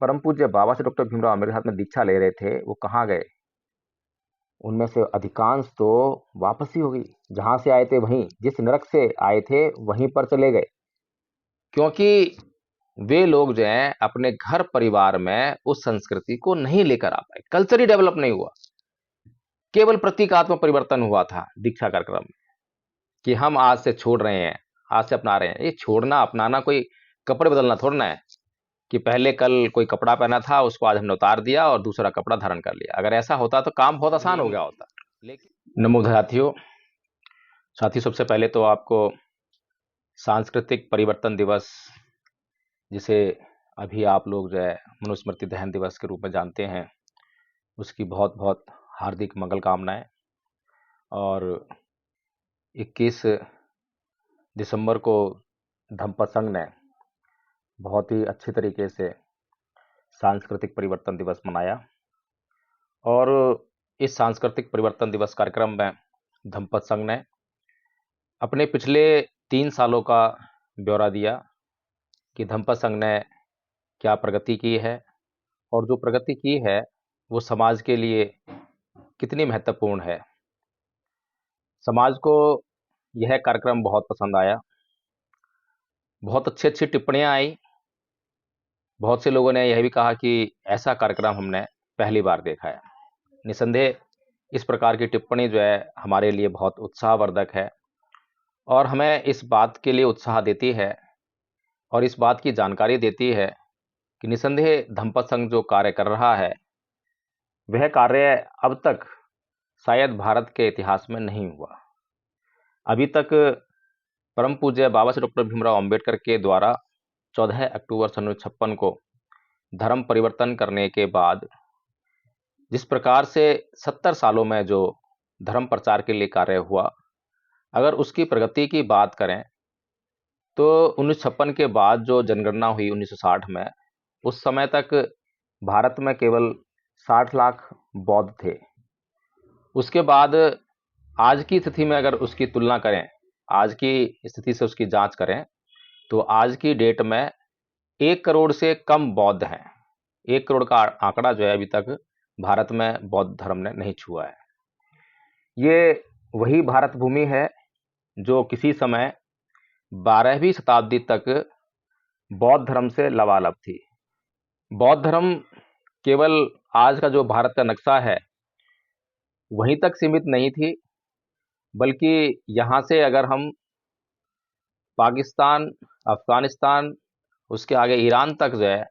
परम पूज्य बाबा से डॉक्टर भीमराव अम्बेडकर हाथ में दीक्षा ले रहे थे, वो कहाँ गए? उनमें से अधिकांश तो वापस ही हो गई। जहां से आए थे वहीं, जिस नरक से आए थे वहीं पर चले गए। क्योंकि वे लोग जो हैं अपने घर परिवार में उस संस्कृति को नहीं लेकर आ पाए, कल्चर ही डेवलप नहीं हुआ। केवल प्रतीकात्मक परिवर्तन हुआ था दीक्षा कार्यक्रम में कि हम आज से छोड़ रहे हैं, आज से अपना रहे हैं। ये छोड़ना अपनाना कोई कपड़े बदलना थोड़ा ना है कि पहले कल कोई कपड़ा पहना था, उसको आज हमने उतार दिया और दूसरा कपड़ा धारण कर लिया। अगर ऐसा होता तो काम बहुत आसान हो गया होता। लेकिन नमो साथियों, सबसे पहले तो आपको सांस्कृतिक परिवर्तन दिवस, जिसे अभी आप लोग जो है मनुस्मृति दहन दिवस के रूप में जानते हैं, उसकी बहुत बहुत हार्दिक मंगल कामनाएं। और 21 दिसंबर को धम्मपद संघ ने बहुत ही अच्छी तरीके से सांस्कृतिक परिवर्तन दिवस मनाया। और इस सांस्कृतिक परिवर्तन दिवस कार्यक्रम में धम्मपद संघ ने अपने पिछले 3 सालों का ब्यौरा दिया कि धम्मपद संघ ने क्या प्रगति की है और जो प्रगति की है वो समाज के लिए कितनी महत्वपूर्ण है। समाज को यह कार्यक्रम बहुत पसंद आया, बहुत अच्छी अच्छी टिप्पणियां आई। बहुत से लोगों ने यह भी कहा कि ऐसा कार्यक्रम हमने पहली बार देखा है। निसंदेह इस प्रकार की टिप्पणी जो है हमारे लिए बहुत उत्साहवर्धक है और हमें इस बात के लिए उत्साह देती है और इस बात की जानकारी देती है कि निसंदेह धम्मपद संघ जो कार्य कर रहा है वह कार्य अब तक शायद भारत के इतिहास में नहीं हुआ। अभी तक परम पूज्य बाबा साहेब डॉक्टर भीमराव अंबेडकर के द्वारा 14 अक्टूबर सन 1956 को धर्म परिवर्तन करने के बाद जिस प्रकार से 70 सालों में जो धर्म प्रचार के लिए कार्य हुआ, अगर उसकी प्रगति की बात करें तो 1956 के बाद जो जनगणना हुई 1960 में, उस समय तक भारत में केवल 60 लाख बौद्ध थे। उसके बाद आज की स्थिति में अगर उसकी तुलना करें, आज की स्थिति से उसकी जांच करें, तो आज की डेट में 1 करोड़ से कम बौद्ध हैं। 1 करोड़ का आंकड़ा जो है अभी तक भारत में बौद्ध धर्म ने नहीं छुआ है। ये वही भारत भूमि है जो किसी समय 12वीं शताब्दी तक बौद्ध धर्म से लबालब थी। बौद्ध धर्म केवल आज का जो भारत का नक्शा है वहीं तक सीमित नहीं थी, बल्कि यहाँ से अगर हम पाकिस्तान, अफगानिस्तान, उसके आगे ईरान तक जो है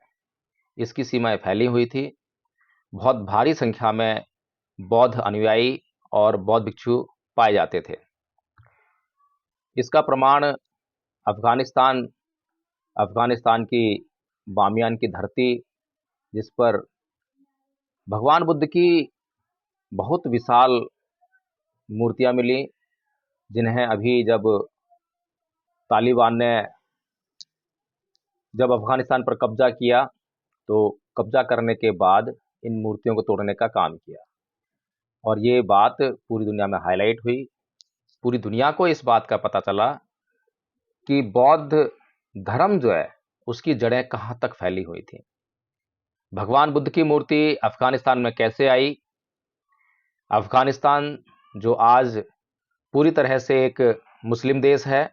इसकी सीमाएं फैली हुई थी। बहुत भारी संख्या में बौद्ध अनुयायी और बौद्ध भिक्षु पाए जाते थे। इसका प्रमाण अफगानिस्तान अफगानिस्तान की बामियान की धरती, जिस पर भगवान बुद्ध की बहुत विशाल मूर्तियां मिली, जिन्हें अभी जब तालिबान ने जब अफगानिस्तान पर कब्जा किया तो कब्जा करने के बाद इन मूर्तियों को तोड़ने का काम किया और ये बात पूरी दुनिया में हाईलाइट हुई। पूरी दुनिया को इस बात का पता चला कि बौद्ध धर्म जो है उसकी जड़ें कहाँ तक फैली हुई थी। भगवान बुद्ध की मूर्ति अफगानिस्तान में कैसे आई? अफगानिस्तान जो आज पूरी तरह से एक मुस्लिम देश है,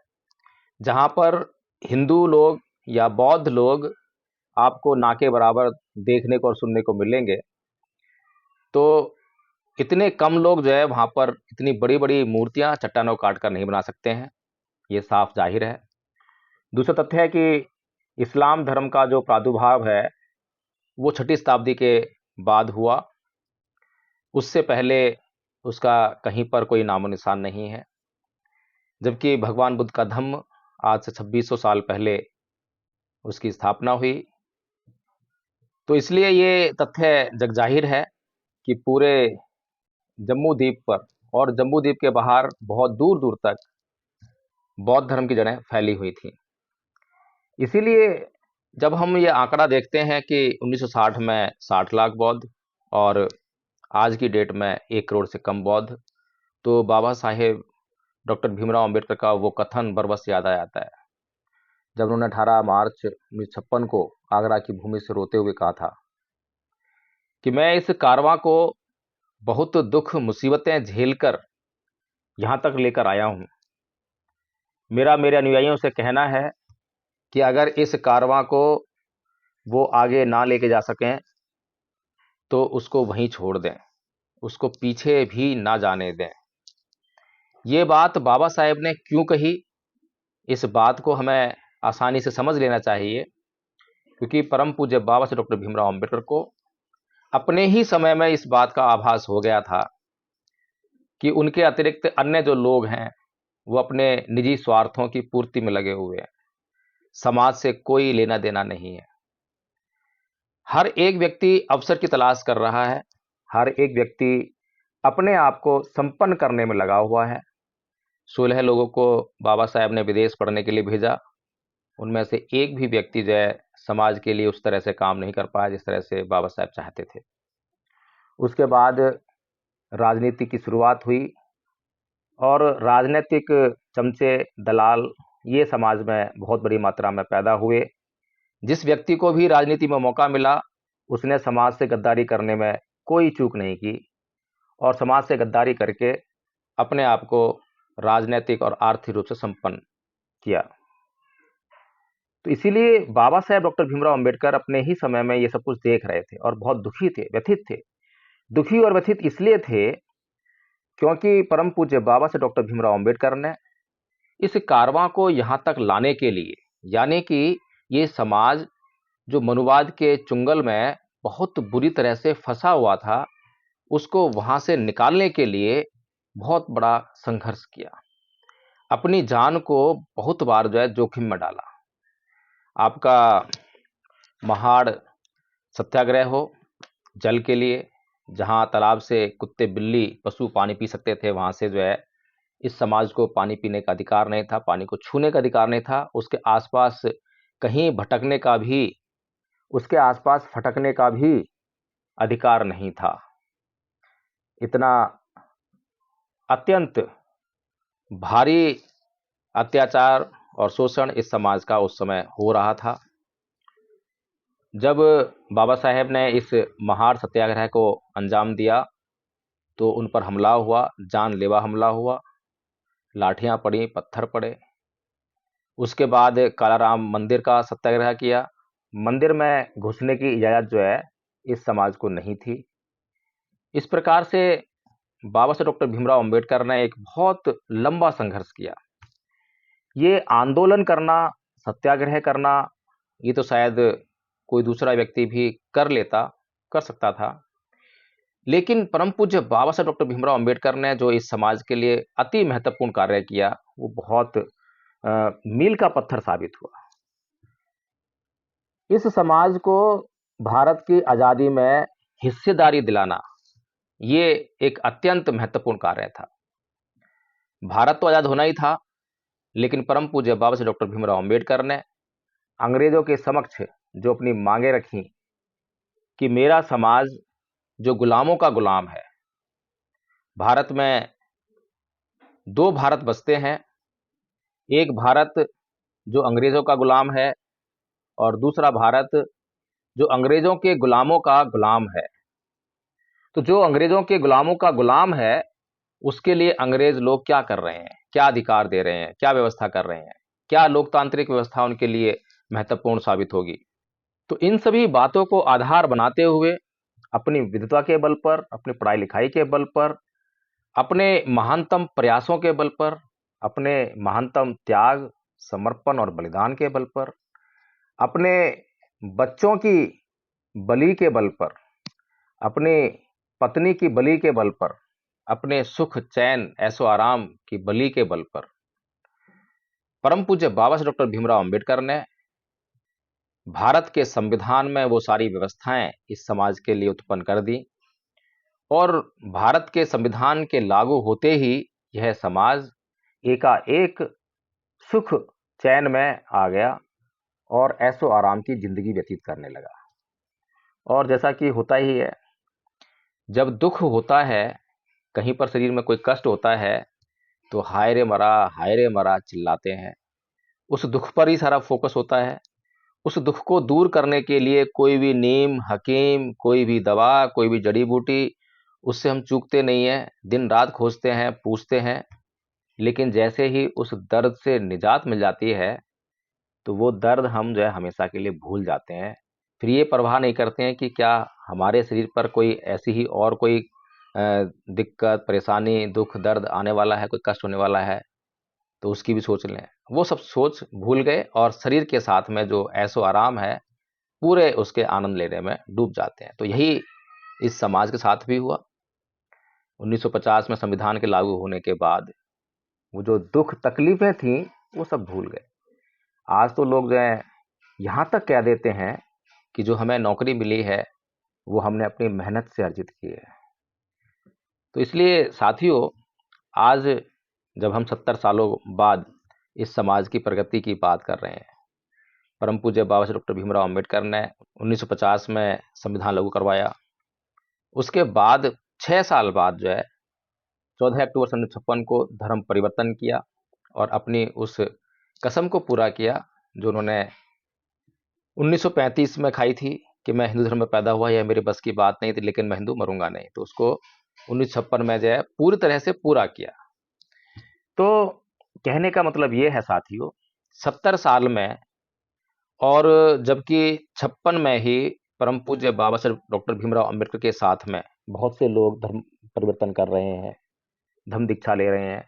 जहां पर हिंदू लोग या बौद्ध लोग आपको ना के बराबर देखने को और सुनने को मिलेंगे, तो इतने कम लोग जो है वहां पर इतनी बड़ी बड़ी मूर्तियां चट्टानों काट कर नहीं बना सकते हैं, ये साफ जाहिर है। दूसरा तथ्य है कि इस्लाम धर्म का जो प्रादुर्भाव है वो 6ठी शताब्दी के बाद हुआ, उससे पहले उसका कहीं पर कोई नामो निशान नहीं है। जबकि भगवान बुद्ध का धम्म आज से 2600 साल पहले उसकी स्थापना हुई। तो इसलिए ये तथ्य जगजाहिर है कि पूरे जम्मू द्वीप पर और जम्मू द्वीप के बाहर बहुत दूर दूर तक बौद्ध धर्म की जड़ें फैली हुई थी। इसीलिए जब हम ये आंकड़ा देखते हैं कि 1960 में 60 लाख बौद्ध और आज की डेट में 1 करोड़ से कम बौद्ध, तो बाबा साहेब डॉक्टर भीमराव अंबेडकर का वो कथन बरबस याद आ जाता है जब उन्होंने 18 मार्च 1956 को आगरा की भूमि से रोते हुए कहा था कि मैं इस कारवां को बहुत दुख मुसीबतें झेलकर यहां तक लेकर आया हूं। मेरा मेरे अनुयायियों से कहना है कि अगर इस कारवां को वो आगे ना लेके जा सकें तो उसको वहीं छोड़ दें, उसको पीछे भी ना जाने दें। ये बात बाबा साहेब ने क्यों कही, इस बात को हमें आसानी से समझ लेना चाहिए, क्योंकि परम पूज्य बाबा साहेब डॉक्टर भीमराव अंबेडकर को अपने ही समय में इस बात का आभास हो गया था कि उनके अतिरिक्त अन्य जो लोग हैं वो अपने निजी स्वार्थों की पूर्ति में लगे हुए हैं, समाज से कोई लेना देना नहीं है। हर एक व्यक्ति अवसर की तलाश कर रहा है, हर एक व्यक्ति अपने आप को संपन्न करने में लगा हुआ है। 16 लोगों को बाबा साहेब ने विदेश पढ़ने के लिए भेजा, उनमें से एक भी व्यक्ति जो है समाज के लिए उस तरह से काम नहीं कर पाया जिस तरह से बाबा साहेब चाहते थे। उसके बाद राजनीति की शुरुआत हुई और राजनीतिक चमचे, दलाल ये समाज में बहुत बड़ी मात्रा में पैदा हुए। जिस व्यक्ति को भी राजनीति में मौका मिला उसने समाज से गद्दारी करने में कोई चूक नहीं की और समाज से गद्दारी करके अपने आप को राजनीतिक और आर्थिक रूप से संपन्न किया। तो इसीलिए बाबा साहेब डॉक्टर भीमराव अंबेडकर अपने ही समय में ये सब कुछ देख रहे थे और बहुत दुखी थे, व्यथित थे। दुखी और व्यथित इसलिए थे क्योंकि परम पूज्य बाबा साहेब डॉक्टर भीमराव अंबेडकर ने इस कारवां को यहां तक लाने के लिए, यानी कि ये समाज जो मनुवाद के चुंगल में बहुत बुरी तरह से फंसा हुआ था, उसको वहां से निकालने के लिए बहुत बड़ा संघर्ष किया। अपनी जान को बहुत बार जो है जोखिम में डाला। आपका महाड़ सत्याग्रह हो जल के लिए, जहां तालाब से कुत्ते बिल्ली पशु पानी पी सकते थे, वहां से जो है इस समाज को पानी पीने का अधिकार नहीं था, पानी को छूने का अधिकार नहीं था। उसके आसपास कहीं भटकने का भी, उसके आसपास फटकने का भी अधिकार नहीं था। इतना अत्यंत भारी अत्याचार और शोषण इस समाज का उस समय हो रहा था। जब बाबा साहेब ने इस महाड़ सत्याग्रह को अंजाम दिया तो उन पर हमला हुआ, जानलेवा हमला हुआ, लाठियां पड़ी, पत्थर पड़े। उसके बाद कालाराम मंदिर का सत्याग्रह किया। मंदिर में घुसने की इजाजत जो है इस समाज को नहीं थी। इस प्रकार से बाबा साहेब डॉक्टर भीमराव अंबेडकर ने एक बहुत लंबा संघर्ष किया। ये आंदोलन करना, सत्याग्रह करना, ये तो शायद कोई दूसरा व्यक्ति भी कर सकता था, लेकिन परम पूज्य बाबा साहेब डॉक्टर भीमराव अंबेडकर ने जो इस समाज के लिए अति महत्वपूर्ण कार्य किया वो बहुत मील का पत्थर साबित हुआ। इस समाज को भारत की आजादी में हिस्सेदारी दिलाना ये एक अत्यंत महत्वपूर्ण कार्य था। भारत तो आजाद होना ही था, लेकिन परम पूज्य बाबा साहेब डॉक्टर भीमराव अंबेडकर ने अंग्रेजों के समक्ष जो अपनी मांगे रखी कि मेरा समाज जो गुलामों का गुलाम है, भारत में दो भारत बसते हैं, एक भारत जो अंग्रेजों का गुलाम है और दूसरा भारत जो अंग्रेजों के गुलामों का गुलाम है। तो जो अंग्रेजों के गुलामों का गुलाम है उसके लिए अंग्रेज लोग क्या कर रहे हैं, क्या अधिकार दे रहे हैं, क्या व्यवस्था कर रहे हैं, क्या लोकतांत्रिक व्यवस्था उनके लिए महत्वपूर्ण साबित होगी। तो इन सभी बातों को आधार बनाते हुए अपनी विद्वता के बल पर, अपनी पढ़ाई लिखाई के बल पर, अपने महानतम प्रयासों के बल पर, अपने महानतम त्याग, समर्पण और बलिदान के बल पर, अपने बच्चों की बलि के बल पर, अपनी पत्नी की बलि के बल पर, अपने सुख चैन ऐशो आराम की बलि के बल पर परम पूज्य बाबा साहेब डॉक्टर भीमराव अंबेडकर ने भारत के संविधान में वो सारी व्यवस्थाएं इस समाज के लिए उत्पन्न कर दी और भारत के संविधान के लागू होते ही यह समाज एकाएक सुख चैन में आ गया और ऐशो आराम की जिंदगी व्यतीत करने लगा। और जैसा कि होता ही है, जब दुख होता है, कहीं पर शरीर में कोई कष्ट होता है तो हाय रे मरा चिल्लाते हैं। उस दुख पर ही सारा फोकस होता है। उस दुख को दूर करने के लिए कोई भी नीम हकीम, कोई भी दवा, कोई भी जड़ी बूटी, उससे हम चूकते नहीं हैं, दिन रात खोजते हैं, पूछते हैं। लेकिन जैसे ही उस दर्द से निजात मिल जाती है तो वो दर्द हम जो है हमेशा के लिए भूल जाते हैं। फिर ये परवाह नहीं करते हैं कि क्या हमारे शरीर पर कोई ऐसी ही और कोई दिक्कत, परेशानी, दुख, दर्द आने वाला है, कोई कष्ट होने वाला है, तो उसकी भी सोच लें। वो सब सोच भूल गए और शरीर के साथ में जो ऐशो आराम है पूरे उसके आनंद लेने में डूब जाते हैं। तो यही इस समाज के साथ भी हुआ। 1950 में संविधान के लागू होने के बाद वो जो दुख तकलीफें थी वो सब भूल गए। आज तो लोग जो है यहाँ तक कह देते हैं कि जो हमें नौकरी मिली है वो हमने अपनी मेहनत से अर्जित की है। तो इसलिए साथियों, आज जब हम 70 सालों बाद इस समाज की प्रगति की बात कर रहे हैं, परम पूज्य बाबा साहब डॉक्टर भीमराव अंबेडकर ने 1950 में संविधान लागू करवाया। उसके बाद 6 साल बाद जो है 14 अक्टूबर 1956 को धर्म परिवर्तन किया और अपनी उस कसम को पूरा किया जो उन्होंने 1935 में खाई थी कि मैं हिंदू धर्म में पैदा हुआ, यह मेरे बस की बात नहीं थी, लेकिन मैं हिंदू मरूंगा नहीं। तो उसको 1956 में जो है पूरी तरह से पूरा किया। तो कहने का मतलब ये है साथियों, 70 साल में, और जबकि 56 में ही परम पूज्य बाबा साहब डॉक्टर भीमराव अंबेडकर के साथ में बहुत से लोग धर्म परिवर्तन कर रहे हैं, धम्म दीक्षा ले रहे हैं।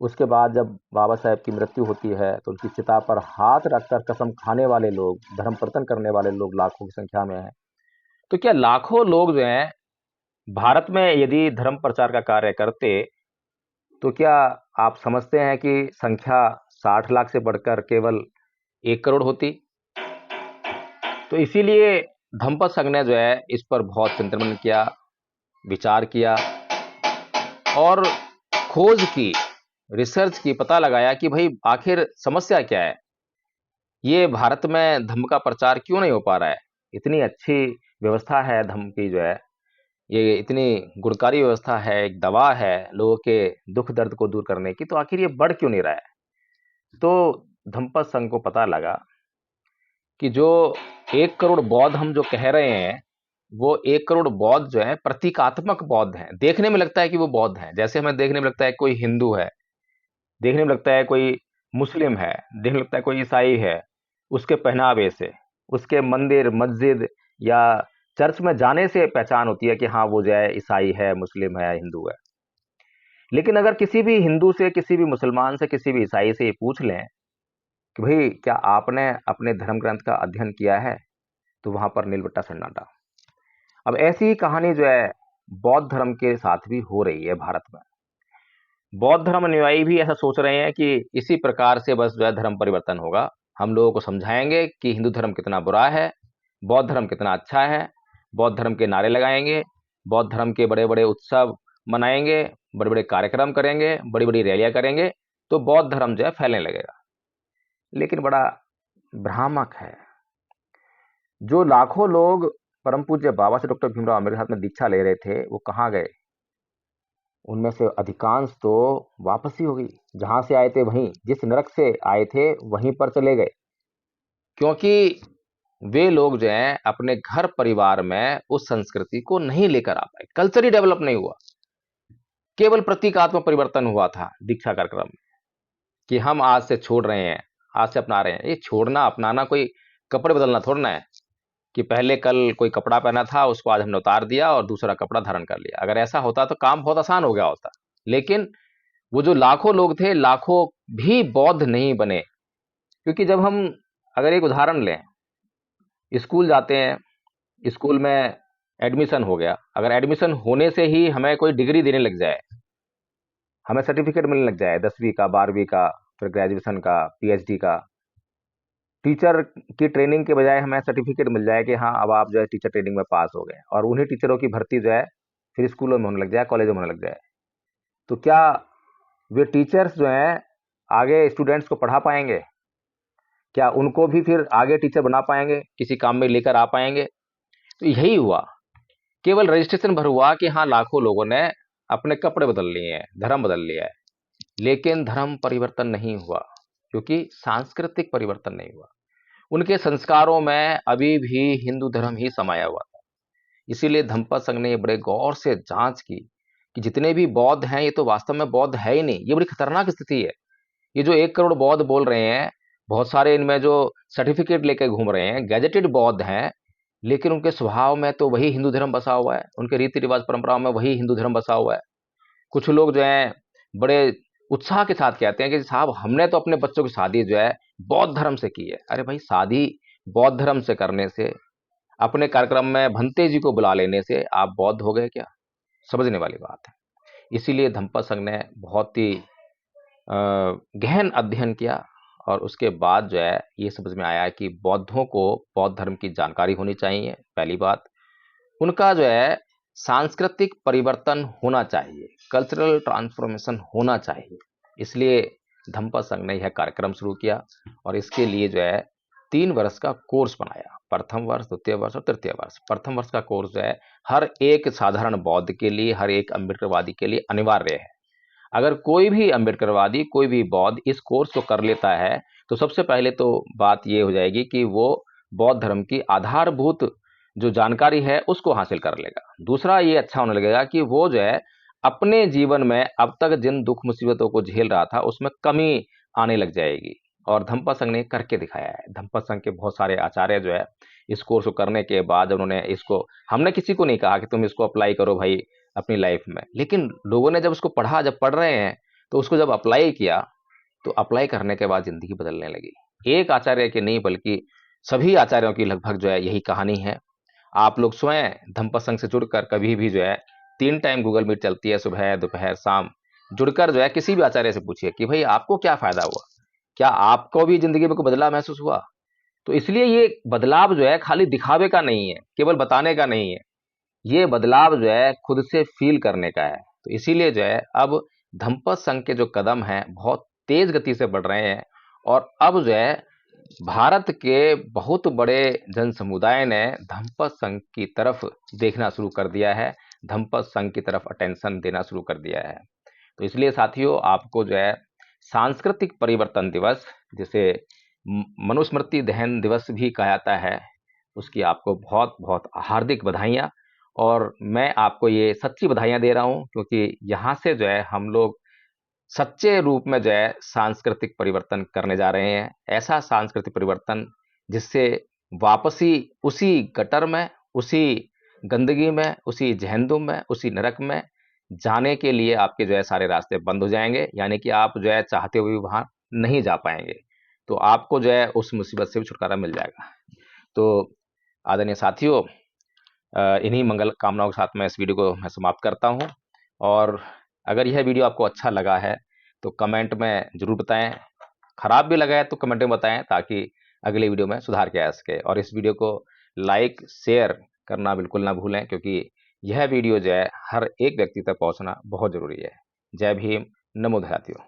उसके बाद जब बाबा साहब की मृत्यु होती है तो उनकी चिता पर हाथ रखकर कसम खाने वाले लोग, धर्म परिवर्तन करने वाले लोग लाखों की संख्या में हैं। तो क्या लाखों लोग जो हैं भारत में यदि धर्म प्रचार का कार्य करते तो क्या आप समझते हैं कि संख्या 60 लाख से बढ़कर केवल 1 करोड़ होती? तो इसीलिए धम्मपद संघ ने जो है इस पर बहुत चिंतन किया, विचार किया और खोज की, रिसर्च की, पता लगाया कि भाई आखिर समस्या क्या है, ये भारत में धम्म का प्रचार क्यों नहीं हो पा रहा है। इतनी अच्छी व्यवस्था है धम्म की, जो है ये इतनी गुणकारी व्यवस्था है, एक दवा है लोगों के दुख दर्द को दूर करने की, तो आखिर ये बढ़ क्यों नहीं रहा है। तो धम्मपद संघ को पता लगा कि जो 1 करोड़ बौद्ध हम जो कह रहे हैं, वो 1 करोड़ बौद्ध जो है प्रतीकात्मक बौद्ध हैं। देखने में लगता है कि वो बौद्ध हैं, जैसे हमें देखने में लगता है कोई हिंदू है, देखने में लगता है कोई मुस्लिम है, देखने में लगता है कोई ईसाई है, उसके पहनावे से, उसके मंदिर, मस्जिद या चर्च में जाने से पहचान होती है कि हाँ वो जो है ईसाई है, मुस्लिम है, हिंदू है। लेकिन अगर किसी भी हिंदू से, किसी भी मुसलमान से, किसी भी ईसाई से ये पूछ लें कि भाई क्या आपने अपने धर्म ग्रंथ का अध्ययन किया है, तो वहां पर नीलबट्टा सन्नाटा। अब ऐसी ही कहानी जो है बौद्ध धर्म के साथ भी हो रही है भारत में। बौद्ध धर्म अनुयायी भी ऐसा सोच रहे हैं कि इसी प्रकार से बस जो है धर्म परिवर्तन होगा। हम लोगों को समझाएंगे कि हिंदू धर्म कितना बुरा है, बौद्ध धर्म कितना अच्छा है, बौद्ध धर्म के नारे लगाएंगे, बौद्ध धर्म के बड़े बड़े उत्सव मनाएंगे, बड़े बड़े कार्यक्रम करेंगे, बड़ी बड़ी रैलियां करेंगे, तो बौद्ध धर्म जो है फैलने लगेगा। लेकिन बड़ा भ्रामक है। जो लाखों लोग परम पूज्य बाबा से डॉक्टर भीमराव अम्बेडकर हाथ में दीक्षा ले रहे थे, वो कहाँ गए? उनमें से अधिकांश तो वापसी हो गई। जहां से आए थे वहीं, जिस नरक से आए थे वहीं पर चले गए। क्योंकि वे लोग जो हैं अपने घर परिवार में उस संस्कृति को नहीं लेकर आ पाए, कल्चर ही डेवलप नहीं हुआ, केवल प्रतीकात्मक परिवर्तन हुआ था दीक्षा कार्यक्रम में कि हम आज से छोड़ रहे हैं, आज से अपना रहे हैं। ये छोड़ना अपनाना कोई कपड़े बदलना थोड़ा ना है कि पहले कल कोई कपड़ा पहना था, उसको आज हमने उतार दिया और दूसरा कपड़ा धारण कर लिया। अगर ऐसा होता तो काम बहुत आसान हो गया होता। लेकिन वो जो लाखों लोग थे, लाखों भी बौद्ध नहीं बने। क्योंकि जब हम, अगर एक उदाहरण लें, स्कूल जाते हैं, स्कूल में एडमिशन हो गया, अगर एडमिशन होने से ही हमें कोई डिग्री देने लग जाए, हमें सर्टिफिकेट मिलने लग जाए 10वीं का, 12वीं का, फिर ग्रेजुएशन का, पीएचडी का, टीचर की ट्रेनिंग के बजाय हमें सर्टिफिकेट मिल जाए कि हाँ अब आप जो है टीचर ट्रेनिंग में पास हो गए, और उन्हीं टीचरों की भर्ती जो है फिर स्कूलों में होने लग जाए, कॉलेजों में होने लग जाए, तो क्या वे टीचर्स जो हैं आगे स्टूडेंट्स को पढ़ा पाएंगे? क्या उनको भी फिर आगे टीचर बना पाएंगे, किसी काम में लेकर आ पाएंगे? तो यही हुआ, केवल रजिस्ट्रेशन भर हुआ कि हाँ लाखों लोगों ने अपने कपड़े बदल लिए हैं, धर्म बदल लिया है, लेकिन धर्म परिवर्तन नहीं हुआ। क्योंकि सांस्कृतिक परिवर्तन नहीं हुआ। उनके संस्कारों में अभी भी हिंदू धर्म ही समाया हुआ था। इसीलिए धम्पा संघ ने बड़े गौर से जांच की कि जितने भी बौद्ध हैं ये तो वास्तव में बौद्ध है ही नहीं। ये बड़ी खतरनाक स्थिति है। ये जो 1 करोड़ बौद्ध बोल रहे हैं, बहुत सारे इनमें जो सर्टिफिकेट लेके घूम रहे हैं, गैजेटेड बौद्ध हैं, लेकिन उनके स्वभाव में तो वही हिंदू धर्म बसा हुआ है, उनके रीति रिवाज परंपराओं में वही हिंदू धर्म बसा हुआ है। कुछ लोग जो हैं बड़े उत्साह के साथ कहते हैं कि साहब हमने तो अपने बच्चों की शादी जो है बौद्ध धर्म से की है। अरे भाई, शादी बौद्ध धर्म से करने से, अपने कार्यक्रम में भंते जी को बुला लेने से आप बौद्ध हो गए क्या? समझने वाली बात है। इसीलिए धम्पा संघ ने बहुत ही गहन अध्ययन किया और उसके बाद जो है ये समझ में आया कि बौद्धों को बौद्ध धर्म की जानकारी होनी चाहिए, पहली बात। उनका जो है सांस्कृतिक परिवर्तन होना चाहिए, कल्चरल ट्रांसफॉर्मेशन होना चाहिए। इसलिए धम्पा संघ ने यह कार्यक्रम शुरू किया और इसके लिए जो है 3 वर्ष का कोर्स बनाया। प्रथम वर्ष, द्वितीय वर्ष और तृतीय वर्ष। प्रथम वर्ष का कोर्स जो है हर एक साधारण बौद्ध के लिए, हर एक अम्बेडकरवादी के लिए अनिवार्य है। अगर कोई भी अम्बेडकरवादी, कोई भी बौद्ध इस कोर्स को कर लेता है तो सबसे पहले तो बात ये हो जाएगी कि वो बौद्ध धर्म की आधारभूत जो जानकारी है उसको हासिल कर लेगा। दूसरा ये अच्छा होने लगेगा कि वो जो है अपने जीवन में अब तक जिन दुख मुसीबतों को झेल रहा था उसमें कमी आने लग जाएगी। और धम्पा संघ ने करके दिखाया है। धम्पा संघ के बहुत सारे आचार्य जो है इस कोर्स को करने के बाद उन्होंने इसको, हमने किसी को नहीं कहा कि तुम इसको अप्लाई करो भाई अपनी लाइफ में, लेकिन लोगों ने जब उसको पढ़ा, जब पढ़ रहे हैं तो उसको जब अप्लाई किया तो अप्लाई करने के बाद जिंदगी बदलने लगी। एक आचार्य की नहीं बल्कि सभी आचार्यों की लगभग जो है यही कहानी है। आप लोग स्वयं धम्पा संघ से जुड़कर कभी भी जो है 3 टाइम गूगल मीट चलती है, सुबह दोपहर शाम, जुड़कर जो है किसी भी आचार्य से पूछिए कि भाई आपको क्या फायदा हुआ, क्या आपको भी जिंदगी में कोई बदलाव महसूस हुआ? तो इसलिए ये बदलाव जो है खाली दिखावे का नहीं है, केवल बताने का नहीं है, ये बदलाव जो है खुद से फील करने का है। तो इसीलिए जो है अब धम्पा संघ के जो कदम हैं बहुत तेज गति से बढ़ रहे हैं और अब जो है भारत के बहुत बड़े जन समुदाय ने धम्पा संघ की तरफ देखना शुरू कर दिया है, धम्पा संघ की तरफ अटेंशन देना शुरू कर दिया है। तो इसलिए साथियों, आपको जो है सांस्कृतिक परिवर्तन दिवस, जिसे मनुस्मृति दहन दिवस भी कहा जाता है, उसकी आपको बहुत बहुत हार्दिक बधाइयाँ। और मैं आपको ये सच्ची बधाइयाँ दे रहा हूँ क्योंकि यहाँ से जो है हम लोग सच्चे रूप में जो है सांस्कृतिक परिवर्तन करने जा रहे हैं। ऐसा सांस्कृतिक परिवर्तन जिससे वापसी उसी गटर में, उसी गंदगी में, उसी जहन्नुम में, उसी नरक में जाने के लिए आपके जो है सारे रास्ते बंद हो जाएंगे, यानी कि आप जो है चाहते हुए भी वहां नहीं जा पाएंगे। तो आपको जो है उस मुसीबत से भी छुटकारा मिल जाएगा। तो आदरणीय साथियों, इन्हीं मंगल कामनाओं के साथ मैं इस वीडियो को मैं समाप्त करता हूं। और अगर यह वीडियो आपको अच्छा लगा है तो कमेंट में जरूर बताएं, खराब भी लगा है तो कमेंट में बताएं ताकि अगले वीडियो में सुधार किया जा सके। और इस वीडियो को लाइक शेयर करना बिल्कुल ना भूलें क्योंकि यह वीडियो जो है हर एक व्यक्ति तक पहुंचना बहुत जरूरी है। जय भीम, नमो साथियों।